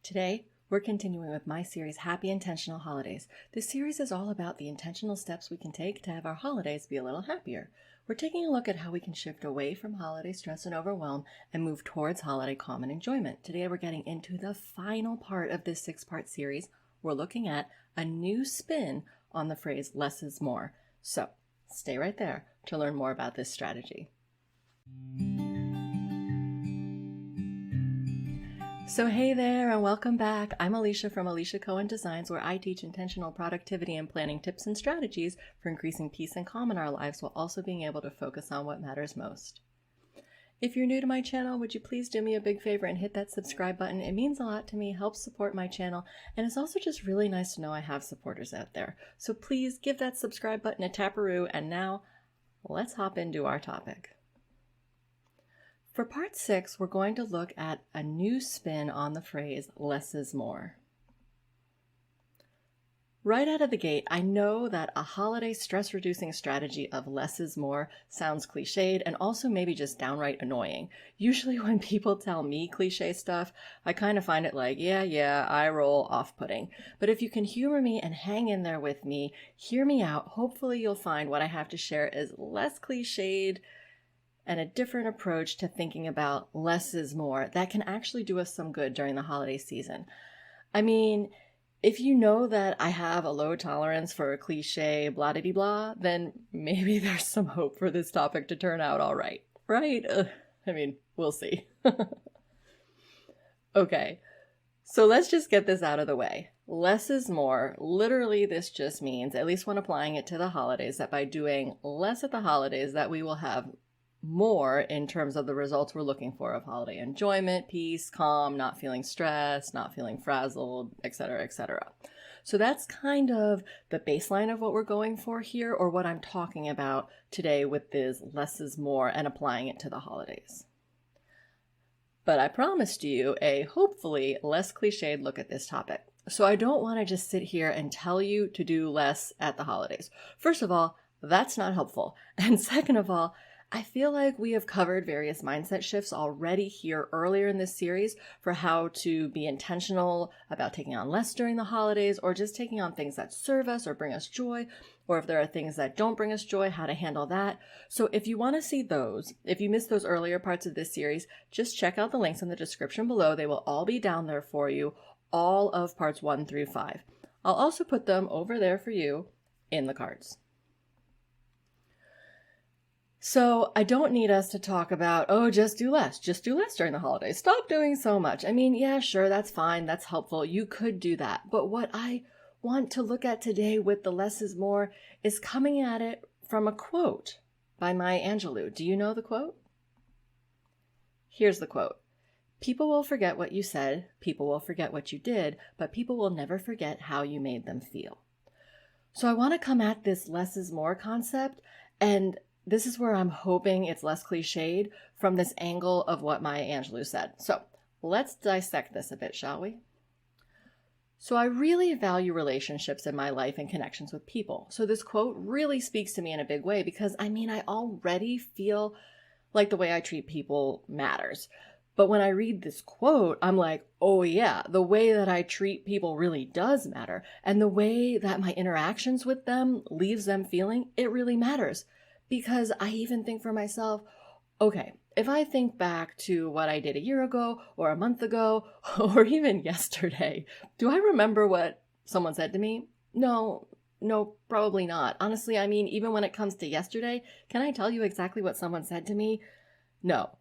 Today, we're continuing with my series, Happy Intentional Holidays. This series is all about the intentional steps we can take to have our holidays be a little happier. We're taking a look at how we can shift away from holiday stress and overwhelm and move towards holiday calm and enjoyment. Today, we're getting into the final part of this 6-part series. We're looking at a new spin on the phrase, less is more. So, stay right there to learn more about this strategy. So hey there and welcome back. I'm Alicia from Alicia Cohen Designs, where I teach intentional productivity and planning tips and strategies for increasing peace and calm in our lives while also being able to focus on what matters most. If you're new to my channel, would you please do me a big favor and hit that subscribe button? It means a lot to me, helps support my channel, and it's also just really nice to know I have supporters out there. So please give that subscribe button a taparoo, and now let's hop into our topic. For part 6, we're going to look at a new spin on the phrase, less is more. Right out of the gate, I know that a holiday stress-reducing strategy of less is more sounds cliched and also maybe just downright annoying. Usually when people tell me cliche stuff, I kind of find it like, yeah, I roll off-putting. But if you can humor me and hang in there with me, hear me out, hopefully you'll find what I have to share is less cliched and a different approach to thinking about less is more that can actually do us some good during the holiday season. I mean, if you know that I have a low tolerance for a cliche blah-de-de-blah, then maybe there's some hope for this topic to turn out all right, right? I mean, we'll see. Okay, so let's just get this out of the way. Less is more. Literally, this just means, at least when applying it to the holidays, that by doing less at the holidays, that we will have more in terms of the results we're looking for of holiday enjoyment, peace, calm, not feeling stressed, not feeling frazzled, etc., etc. So that's kind of the baseline of what we're going for here, or what I'm talking about today with this less is more and applying it to the holidays. But I promised you a hopefully less cliched look at this topic. So I don't want to just sit here and tell you to do less at the holidays. First of all, that's not helpful. And second of all, I feel like we have covered various mindset shifts already here earlier in this series for how to be intentional about taking on less during the holidays, or just taking on things that serve us or bring us joy, or if there are things that don't bring us joy, how to handle that. So if you want to see those, if you missed those earlier parts of this series, just check out the links in the description below. They will all be down there for you, all of parts 1 through 5. I'll also put them over there for you in the cards. So I don't need us to talk about, oh, just do less during the holidays. Stop doing so much. I mean, yeah, sure, that's fine. That's helpful. You could do that. But what I want to look at today with the less is more is coming at it from a quote by Maya Angelou. Do you know the quote? Here's the quote. People will forget what you said, people will forget what you did, but people will never forget how you made them feel. So I want to come at this less is more concept, and this is where I'm hoping it's less cliched from this angle of what Maya Angelou said. So let's dissect this a bit, shall we? So I really value relationships in my life and connections with people. So this quote really speaks to me in a big way because, I already feel like the way I treat people matters. But when I read this quote, I'm like, oh yeah, the way that I treat people really does matter. And the way that my interactions with them leaves them feeling, it really matters. Because I even think for myself, okay, if I think back to what I did a year ago or a month ago or even yesterday, do I remember what someone said to me? No, probably not. Honestly, even when it comes to yesterday, can I tell you exactly what someone said to me? No.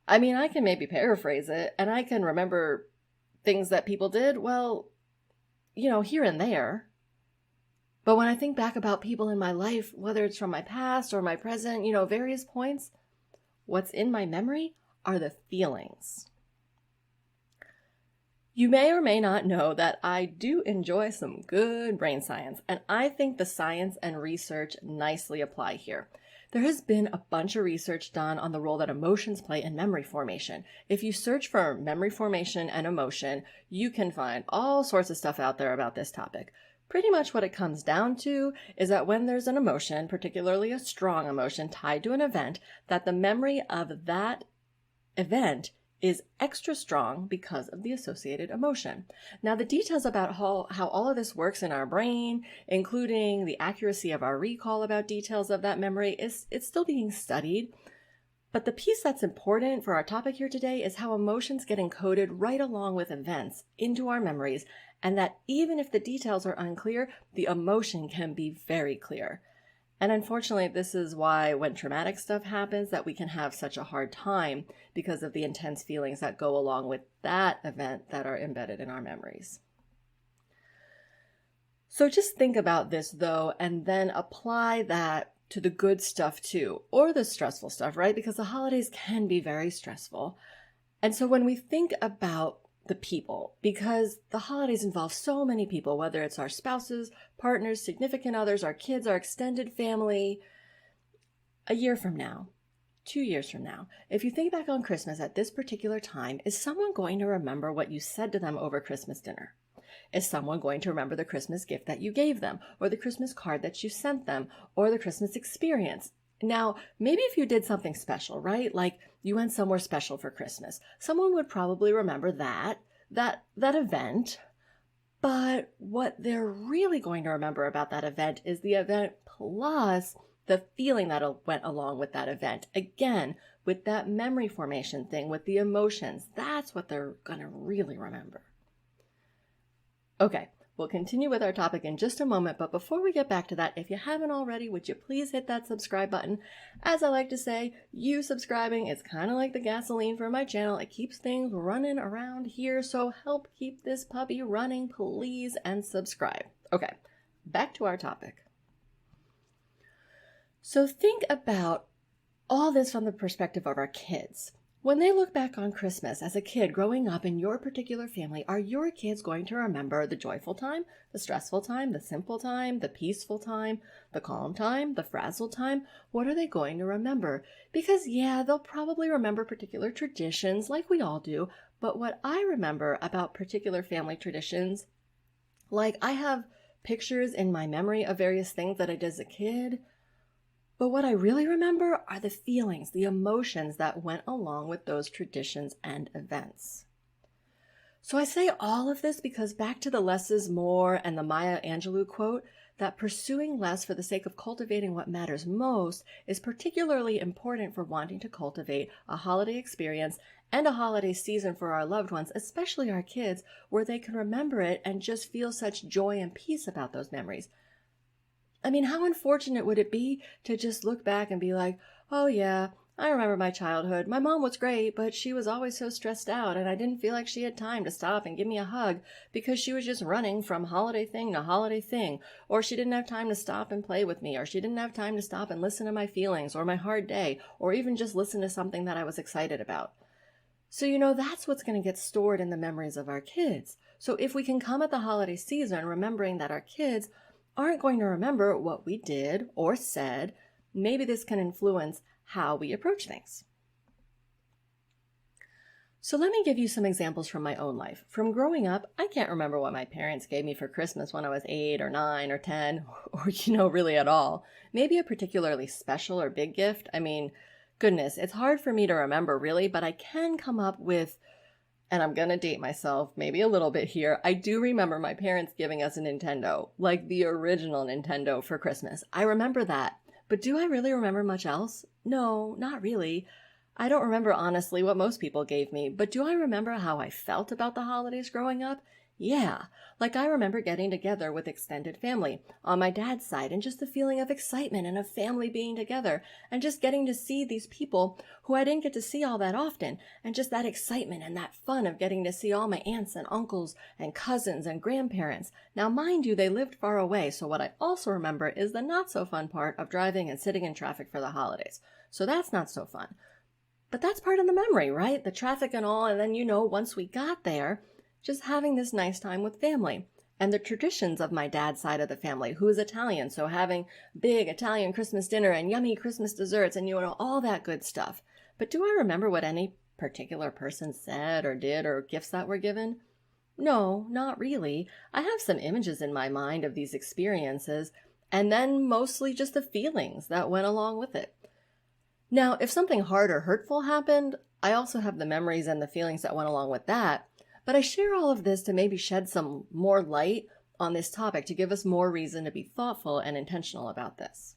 I can maybe paraphrase it and I can remember things that people did, well, here and there. But when I think back about people in my life, whether it's from my past or my present, various points, what's in my memory are the feelings. You may or may not know that I do enjoy some good brain science, and I think the science and research nicely apply here. There has been a bunch of research done on the role that emotions play in memory formation. If you search for memory formation and emotion, you can find all sorts of stuff out there about this topic. Pretty much what it comes down to is that when there's an emotion, particularly a strong emotion tied to an event, that the memory of that event is extra strong because of the associated emotion. Now, the details about how all of this works in our brain, including the accuracy of our recall about details of that memory, it's still being studied. But the piece that's important for our topic here today is how emotions get encoded right along with events into our memories, and that even if the details are unclear, the emotion can be very clear. And unfortunately, this is why when traumatic stuff happens that we can have such a hard time because of the intense feelings that go along with that event that are embedded in our memories. So just think about this though, and then apply that to the good stuff too, or the stressful stuff, right? Because the holidays can be very stressful. And so when we think about the people, because the holidays involve so many people, whether it's our spouses, partners, significant others, our kids, our extended family, a year from now, 2 years from now, if you think back on Christmas at this particular time, is someone going to remember what you said to them over Christmas dinner? Is someone going to remember the Christmas gift that you gave them, or the Christmas card that you sent them, or the Christmas experience? Now, maybe if you did something special, right? Like you went somewhere special for Christmas, someone would probably remember that event. But what they're really going to remember about that event is the event plus the feeling that went along with that event. Again, with that memory formation thing, with the emotions, that's what they're going to really remember. Okay, we'll continue with our topic in just a moment, but before we get back to that, if you haven't already, would you please hit that subscribe button? As I like to say, you subscribing is kind of like the gasoline for my channel. It keeps things running around here, so help keep this puppy running, please, and subscribe. Okay, back to our topic. So think about all this from the perspective of our kids. When they look back on Christmas as a kid growing up in your particular family, are your kids going to remember the joyful time, the stressful time, the simple time, the peaceful time, the calm time, the frazzled time? What are they going to remember? Because yeah, they'll probably remember particular traditions like we all do, but what I remember about particular family traditions, like I have pictures in my memory of various things that I did as a kid, but what I really remember are the feelings, the emotions that went along with those traditions and events. So I say all of this because back to the less is more and the Maya Angelou quote, that pursuing less for the sake of cultivating what matters most is particularly important for wanting to cultivate a holiday experience and a holiday season for our loved ones, especially our kids, where they can remember it and just feel such joy and peace about those memories. I mean, how unfortunate would it be to just look back and be like, oh yeah, I remember my childhood. My mom was great, but she was always so stressed out and I didn't feel like she had time to stop and give me a hug because she was just running from holiday thing to holiday thing. Or she didn't have time to stop and play with me, or she didn't have time to stop and listen to my feelings or my hard day, or even just listen to something that I was excited about. So, that's what's going to get stored in the memories of our kids. So if we can come at the holiday season remembering that our kids aren't going to remember what we did or said, maybe this can influence how we approach things. So let me give you some examples from my own life. From growing up, I can't remember what my parents gave me for Christmas when I was 8 or 9 or 10, or really at all. Maybe a particularly special or big gift. I mean, goodness, it's hard for me to remember really, but I can come up with, and I'm going to date myself maybe a little bit here, I do remember my parents giving us a Nintendo, like the original Nintendo for Christmas. I remember that. But do I really remember much else? No, not really. I don't remember honestly what most people gave me, but do I remember how I felt about the holidays growing up? Yeah, like I remember getting together with extended family on my dad's side and just the feeling of excitement and of family being together and just getting to see these people who I didn't get to see all that often, and just that excitement and that fun of getting to see all my aunts and uncles and cousins and grandparents. Now, mind you, they lived far away, so what I also remember is the not so fun part of driving and sitting in traffic for the holidays. So that's not so fun. But that's part of the memory, right? The traffic and all, and then once we got there, just having this nice time with family. And the traditions of my dad's side of the family, who is Italian, so having big Italian Christmas dinner and yummy Christmas desserts and all that good stuff. But do I remember what any particular person said or did or gifts that were given? No, not really. I have some images in my mind of these experiences, and then mostly just the feelings that went along with it. Now, if something hard or hurtful happened, I also have the memories and the feelings that went along with that. But I share all of this to maybe shed some more light on this topic to give us more reason to be thoughtful and intentional about this.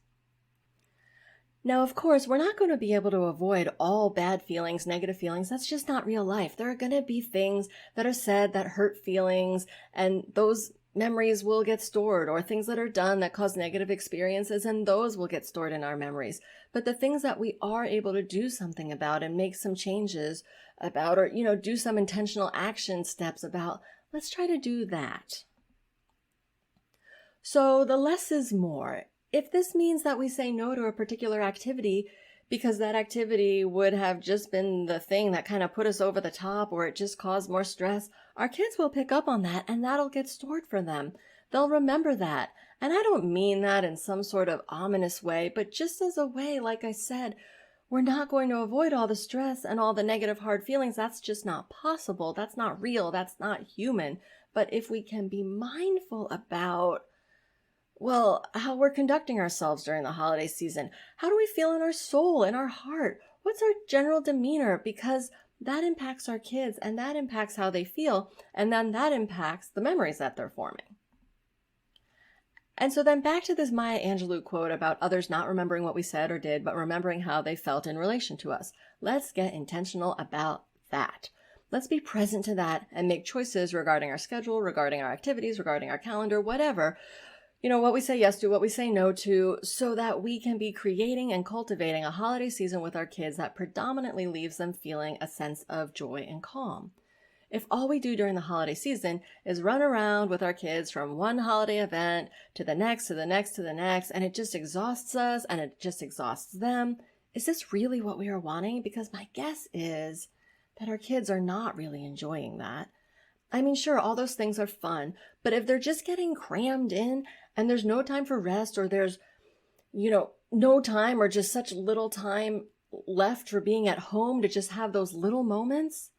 Now, of course, we're not going to be able to avoid all bad feelings, negative feelings. That's just not real life. There are going to be things that are said that hurt feelings, and those memories will get stored, or things that are done that cause negative experiences, and those will get stored in our memories. But the things that we are able to do something about and make some changes about, or, do some intentional action steps about, let's try to do that. So the less is more. If this means that we say no to a particular activity because that activity would have just been the thing that kind of put us over the top, or it just caused more stress, our kids will pick up on that, and that'll get stored for them. They'll remember that. And I don't mean that in some sort of ominous way, but just as a way, like I said, we're not going to avoid all the stress and all the negative hard feelings. That's just not possible. That's not real. That's not human. But if we can be mindful about how we're conducting ourselves during the holiday season. How do we feel in our soul, in our heart? What's our general demeanor? Because that impacts our kids, and that impacts how they feel, and then that impacts the memories that they're forming. And so then back to this Maya Angelou quote about others not remembering what we said or did, but remembering how they felt in relation to us. Let's get intentional about that. Let's be present to that and make choices regarding our schedule, regarding our activities, regarding our calendar, whatever. What we say yes to, what we say no to, so that we can be creating and cultivating a holiday season with our kids that predominantly leaves them feeling a sense of joy and calm. If all we do during the holiday season is run around with our kids from one holiday event to the next, to the next, to the next, and it just exhausts us and it just exhausts them, is this really what we are wanting? Because my guess is that our kids are not really enjoying that. I mean, sure, all those things are fun, but if they're just getting crammed in and there's no time for rest, or there's, no time or just such little time left for being at home to just have those little moments,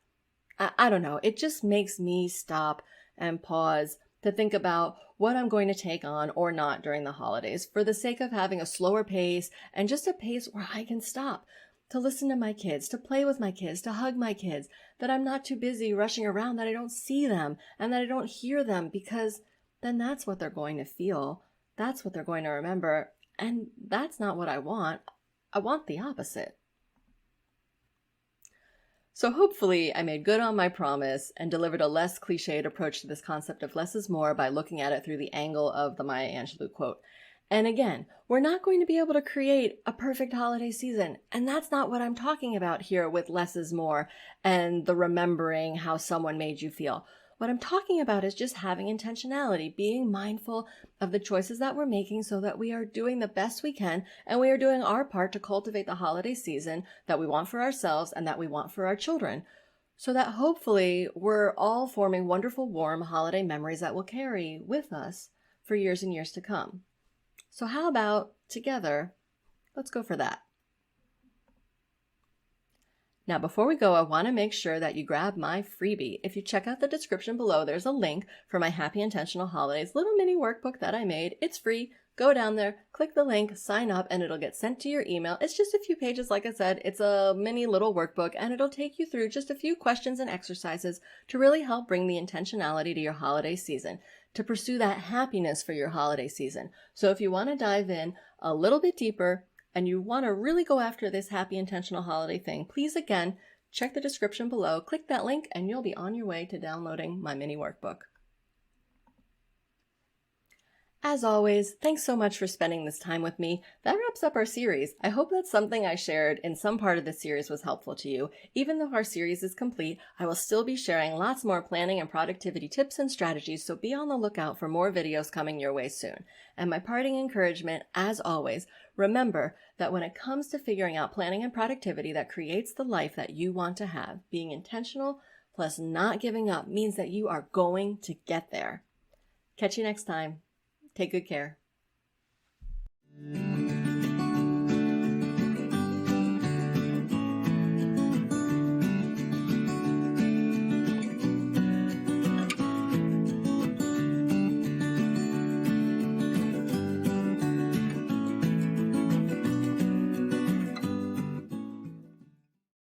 I don't know. It just makes me stop and pause to think about what I'm going to take on or not during the holidays for the sake of having a slower pace and just a pace where I can stop to listen to my kids, to play with my kids, to hug my kids, that I'm not too busy rushing around, that I don't see them and that I don't hear them, because then that's what they're going to feel. That's what they're going to remember. And that's not what I want. I want the opposite. So hopefully I made good on my promise and delivered a less cliched approach to this concept of less is more by looking at it through the angle of the Maya Angelou quote. And again, we're not going to be able to create a perfect holiday season. And that's not what I'm talking about here with less is more and the remembering how someone made you feel. What I'm talking about is just having intentionality, being mindful of the choices that we're making so that we are doing the best we can and we are doing our part to cultivate the holiday season that we want for ourselves and that we want for our children, so that hopefully we're all forming wonderful, warm holiday memories that will carry with us for years and years to come. So how about together, let's go for that. Now, before we go, I want to make sure that you grab my freebie. If you check out the description below, there's a link for my Happy Intentional Holidays little mini workbook that I made. It's free. Go down there, click the link, sign up, and it'll get sent to your email. It's just a few pages, like I said. It's a mini little workbook, and it'll take you through just a few questions and exercises to really help bring the intentionality to your holiday season, to pursue that happiness for your holiday season. So if you want to dive in a little bit deeper, and you want to really go after this happy intentional holiday thing, please again, check the description below, click that link, and you'll be on your way to downloading my mini workbook. As always, thanks so much for spending this time with me. That wraps up our series. I hope that something I shared in some part of the series was helpful to you. Even though our series is complete, I will still be sharing lots more planning and productivity tips and strategies, so be on the lookout for more videos coming your way soon. And my parting encouragement, as always, remember that when it comes to figuring out planning and productivity that creates the life that you want to have, being intentional plus not giving up means that you are going to get there. Catch you next time. Take good care.